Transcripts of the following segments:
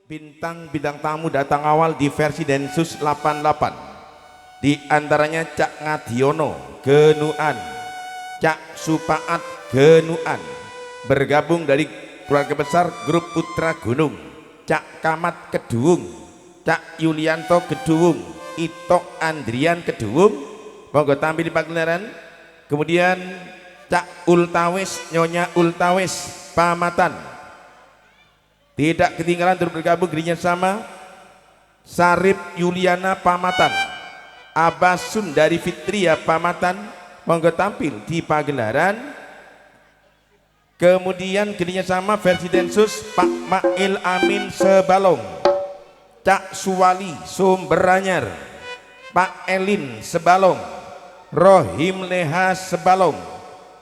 Bintang-bintang tamu datang awal di versi Densus 88. Di antaranya Cak Ngadiono Genuan, Cak Supaat Genuan, bergabung dari keluarga besar grup Putra Gunung. Cak Kamat Keduung, Cak Yulianto Keduung, Itok Andrian Keduung, monggo tampil di pagelaran. Kemudian Cak Ultawis, Nyonya Ultawis Pamatan. Tidak ketinggalan turut bergabung dirinya sama Sarip Yuliana Pamatan, Abasun dari Fitria Pamatan, monggo tampil di pagelaran. Kemudian dirinya sama versi Densus Pak Mail Amin Sebalong, Cak Suwali Sumberanyar, Pak Elin Sebalong, Rohim Leha Sebalong,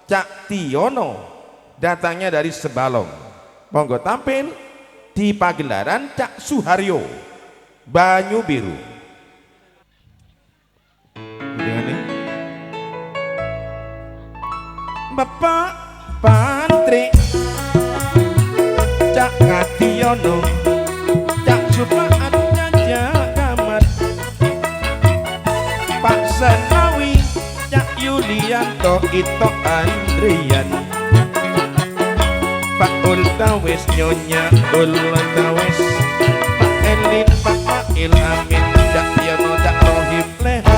Cak Tiono datangnya dari Sebalong, monggo tampil di pagelaran. Cak Suharyo Banyu Biru. Bapak Pantri, Cak Ngadiono, Cak Supaat Cak Kamat, Pak Senawi, Cak Yulianto, Ito Andrian, Pak Ultawis, Nyonya Ultawis, Pak Elin, Pak Mail Amin, Cak Tiono, Cak Rohim Leha.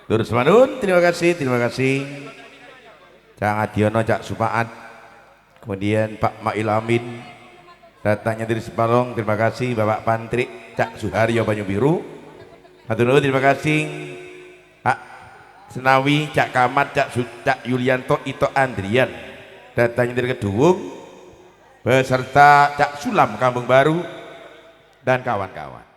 Tur semanun, terima kasih, Cak Adiono, Cak Supaat, kemudian Pak Mail Amin datangnya dari Sebalong, terima kasih Bapak Pantrik, Cak Suharyo Banyu Biru, matur nuwun, terima kasih Pak Senawi, Cak Kamat, Cak Yulianto, Ito Andrian datangnya dari Kedung beserta Cak Sulam Kampung Baru dan kawan-kawan.